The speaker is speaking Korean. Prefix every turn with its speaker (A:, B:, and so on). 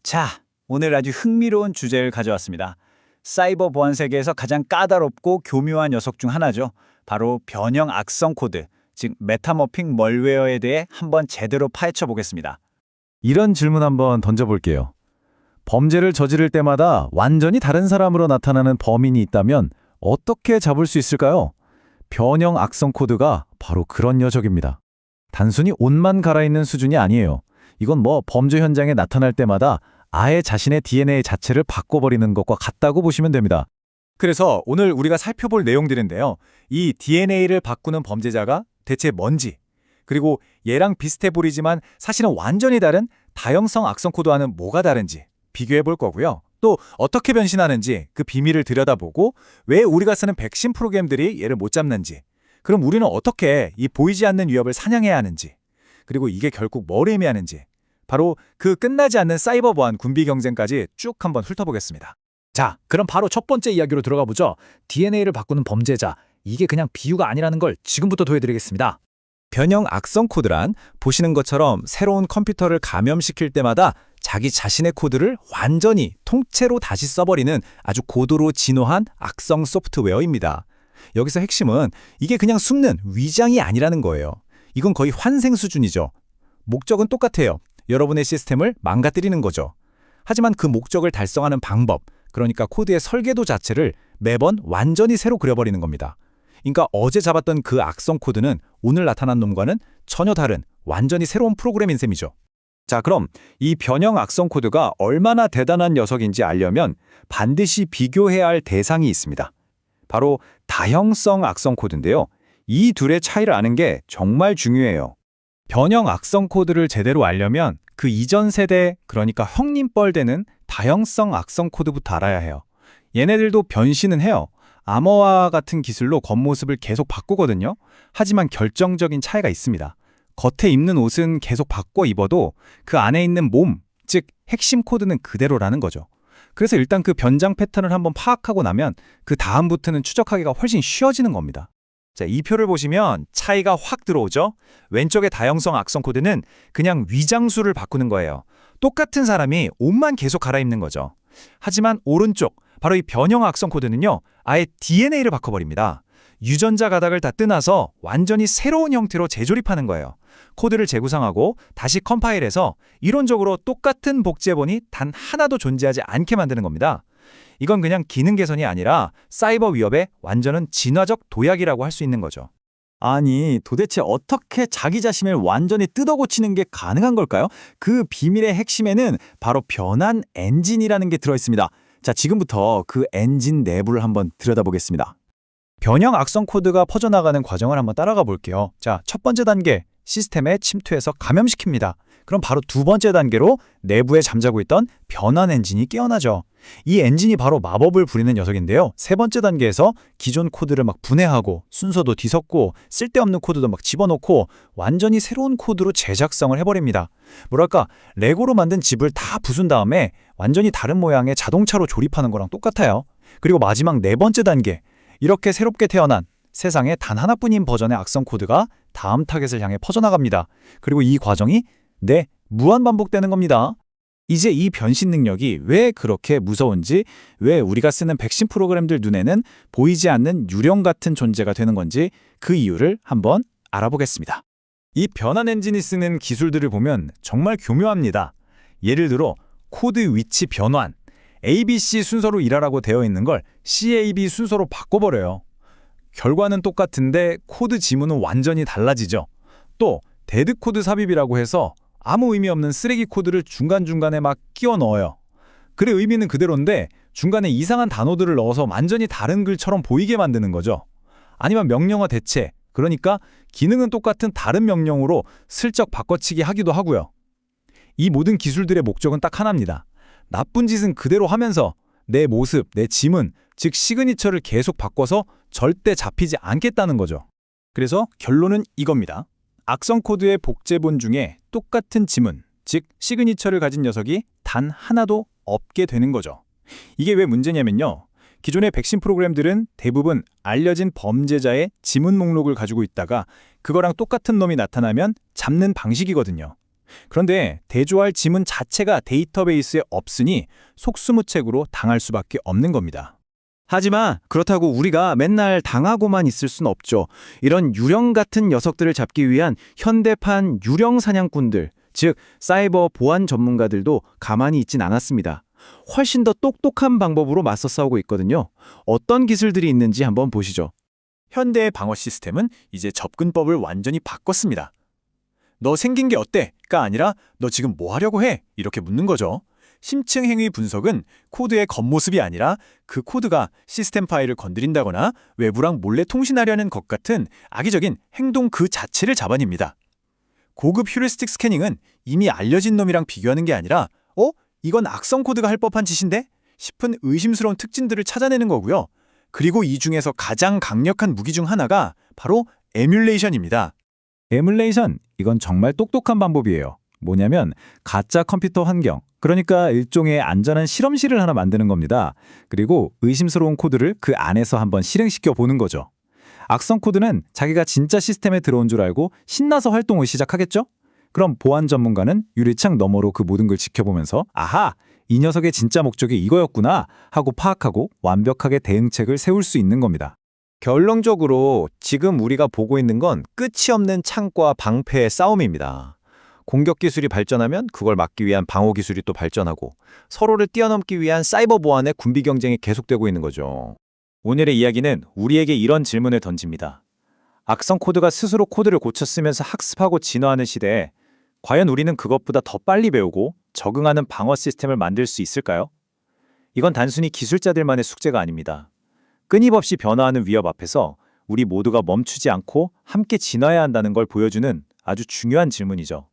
A: 자, 오늘 아주 흥미로운 주제를 가져왔습니다. 사이버 보안 세계에서 가장 까다롭고 교묘한 녀석 중 하나죠. 바로 변형 악성 코드, 즉 메타머핑 멀웨어에 대해 한번 제대로 파헤쳐 보겠습니다.
B: 이런 질문 한번 던져볼게요. 범죄를 저지를 때마다 완전히 다른 사람으로 나타나는 범인이 있다면 어떻게 잡을 수 있을까요? 변형 악성 코드가 바로 그런 녀석입니다. 단순히 옷만 갈아입는 수준이 아니에요. 이건 범죄 현장에 나타날 때마다 아예 자신의 DNA 자체를 바꿔버리는 것과 같다고 보시면 됩니다. 그래서 오늘 우리가 살펴볼 내용들인데요. 이 DNA를 바꾸는 범죄자가 대체 뭔지, 그리고 얘랑 비슷해 보이지만 사실은 완전히 다른 다형성 악성 코드와는 뭐가 다른지 비교해 볼 거고요. 또 어떻게 변신하는지 그 비밀을 들여다보고 왜 우리가 쓰는 백신 프로그램들이 얘를 못 잡는지, 그럼 우리는 어떻게 이 보이지 않는 위협을 사냥해야 하는지, 그리고 이게 결국 뭘 의미하는지, 바로 그 끝나지 않는 사이버 보안 군비 경쟁까지 쭉 한번 훑어보겠습니다.
C: 자, 그럼 바로 첫 번째 이야기로 들어가 보죠. DNA를 바꾸는 범죄자. 이게 그냥 비유가 아니라는 걸 지금부터 도해드리겠습니다.
B: 변형 악성 코드란 보시는 것처럼 새로운 컴퓨터를 감염시킬 때마다 자기 자신의 코드를 완전히 통째로 다시 써버리는 아주 고도로 진화한 악성 소프트웨어입니다. 여기서 핵심은 이게 그냥 숨는 위장이 아니라는 거예요. 이건 거의 환생 수준이죠. 목적은 똑같아요. 여러분의 시스템을 망가뜨리는 거죠. 하지만 그 목적을 달성하는 방법, 그러니까 코드의 설계도 자체를 매번 완전히 새로 그려버리는 겁니다. 그러니까 어제 잡았던 그 악성 코드는 오늘 나타난 놈과는 전혀 다른 완전히 새로운 프로그램인 셈이죠. 자, 그럼 이 변형 악성 코드가 얼마나 대단한 녀석인지 알려면 반드시 비교해야 할 대상이 있습니다. 바로 다형성 악성 코드인데요. 이 둘의 차이를 아는 게 정말 중요해요. 변형 악성 코드를 제대로 알려면 그 이전 세대, 그러니까 형님뻘되는 다형성 악성 코드부터 알아야 해요. 얘네들도 변신은 해요. 암호화 같은 기술로 겉모습을 계속 바꾸거든요. 하지만 결정적인 차이가 있습니다. 겉에 입는 옷은 계속 바꿔 입어도 그 안에 있는 몸, 즉 핵심 코드는 그대로라는 거죠. 그래서 일단 그 변장 패턴을 한번 파악하고 나면 그 다음부터는 추적하기가 훨씬 쉬워지는 겁니다. 자, 이 표를 보시면 차이가 확 들어오죠? 왼쪽의 다형성 악성 코드는 그냥 위장수를 바꾸는 거예요. 똑같은 사람이 옷만 계속 갈아입는 거죠. 하지만 오른쪽, 바로 이 변형 악성 코드는요, 아예 DNA를 바꿔버립니다. 유전자 가닥을 다 뜯어서 완전히 새로운 형태로 재조립하는 거예요. 코드를 재구성하고 다시 컴파일해서 이론적으로 똑같은 복제본이 단 하나도 존재하지 않게 만드는 겁니다. 이건 그냥 기능 개선이 아니라 사이버 위협의 완전한 진화적 도약이라고 할 수 있는 거죠. 아니, 도대체 어떻게 자기 자신을 완전히 뜯어고치는 게 가능한 걸까요? 그 비밀의 핵심에는 바로 변환 엔진이라는 게 들어있습니다. 자, 지금부터 그 엔진 내부를 한번 들여다보겠습니다. 변형 악성 코드가 퍼져나가는 과정을 한번 따라가 볼게요. 자, 첫 번째 단계, 시스템에 침투해서 감염시킵니다. 그럼 바로 두 번째 단계로 내부에 잠자고 있던 변환 엔진이 깨어나죠. 이 엔진이 바로 마법을 부리는 녀석인데요. 세 번째 단계에서 기존 코드를 막 분해하고 순서도 뒤섞고 쓸데없는 코드도 막 집어넣고 완전히 새로운 코드로 재작성을 해버립니다. 뭐랄까, 레고로 만든 집을 다 부순 다음에 완전히 다른 모양의 자동차로 조립하는 거랑 똑같아요. 그리고 마지막 네 번째 단계, 이렇게 새롭게 태어난 세상에 단 하나뿐인 버전의 악성 코드가 다음 타겟을 향해 퍼져나갑니다. 그리고 이 과정이 무한 반복되는 겁니다. 이제 이 변신 능력이 왜 그렇게 무서운지, 왜 우리가 쓰는 백신 프로그램들 눈에는 보이지 않는 유령 같은 존재가 되는 건지 그 이유를 한번 알아보겠습니다. 이 변환 엔진이 쓰는 기술들을 보면 정말 교묘합니다. 예를 들어 코드 위치 변환, ABC 순서로 일하라고 되어 있는 걸 CAB 순서로 바꿔버려요. 결과는 똑같은데 코드 지문은 완전히 달라지죠. 또 데드 코드 삽입이라고 해서 아무 의미 없는 쓰레기 코드를 중간중간에 막 끼워 넣어요. 글의 의미는 그대로인데 중간에 이상한 단어들을 넣어서 완전히 다른 글처럼 보이게 만드는 거죠. 아니면 명령어 대체, 그러니까 기능은 똑같은 다른 명령으로 슬쩍 바꿔치기 하기도 하고요. 이 모든 기술들의 목적은 딱 하나입니다. 나쁜 짓은 그대로 하면서 내 모습, 내 지문, 즉 시그니처를 계속 바꿔서 절대 잡히지 않겠다는 거죠. 그래서 결론은 이겁니다. 악성 코드의 복제본 중에 똑같은 지문, 즉 시그니처를 가진 녀석이 단 하나도 없게 되는 거죠. 이게 왜 문제냐면요. 기존의 백신 프로그램들은 대부분 알려진 범죄자의 지문 목록을 가지고 있다가 그거랑 똑같은 놈이 나타나면 잡는 방식이거든요. 그런데 대조할 지문 자체가 데이터베이스에 없으니 속수무책으로 당할 수밖에 없는 겁니다. 하지만 그렇다고 우리가 맨날 당하고만 있을 순 없죠. 이런 유령 같은 녀석들을 잡기 위한 현대판 유령 사냥꾼들, 즉 사이버 보안 전문가들도 가만히 있진 않았습니다. 훨씬 더 똑똑한 방법으로 맞서 싸우고 있거든요. 어떤 기술들이 있는지 한번 보시죠.
A: 현대의 방어 시스템은 이제 접근법을 완전히 바꿨습니다. 너 생긴 게 어때?가 아니라 너 지금 뭐 하려고 해? 이렇게 묻는 거죠. 심층 행위 분석은 코드의 겉모습이 아니라 그 코드가 시스템 파일을 건드린다거나 외부랑 몰래 통신하려는 것 같은 악의적인 행동 그 자체를 잡아냅니다. 고급 휴리스틱 스캐닝은 이미 알려진 놈이랑 비교하는 게 아니라 이건 악성 코드가 할 법한 짓인데? 싶은 의심스러운 특징들을 찾아내는 거고요. 그리고 이 중에서 가장 강력한 무기 중 하나가 바로 에뮬레이션입니다.
B: 에뮬레이션, 이건 정말 똑똑한 방법이에요. 뭐냐면 가짜 컴퓨터 환경, 그러니까 일종의 안전한 실험실을 하나 만드는 겁니다. 그리고 의심스러운 코드를 그 안에서 한번 실행시켜 보는 거죠. 악성 코드는 자기가 진짜 시스템에 들어온 줄 알고 신나서 활동을 시작하겠죠? 그럼 보안 전문가는 유리창 너머로 그 모든 걸 지켜보면서 아하! 이 녀석의 진짜 목적이 이거였구나 하고 파악하고 완벽하게 대응책을 세울 수 있는 겁니다. 결론적으로 지금 우리가 보고 있는 건 끝이 없는 창과 방패의 싸움입니다. 공격 기술이 발전하면 그걸 막기 위한 방어 기술이 또 발전하고 서로를 뛰어넘기 위한 사이버 보안의 군비 경쟁이 계속되고 있는 거죠.
A: 오늘의 이야기는 우리에게 이런 질문을 던집니다. 악성 코드가 스스로 코드를 고쳐 쓰면서 학습하고 진화하는 시대에 과연 우리는 그것보다 더 빨리 배우고 적응하는 방어 시스템을 만들 수 있을까요? 이건 단순히 기술자들만의 숙제가 아닙니다. 끊임없이 변화하는 위협 앞에서 우리 모두가 멈추지 않고 함께 진화해야 한다는 걸 보여주는 아주 중요한 질문이죠.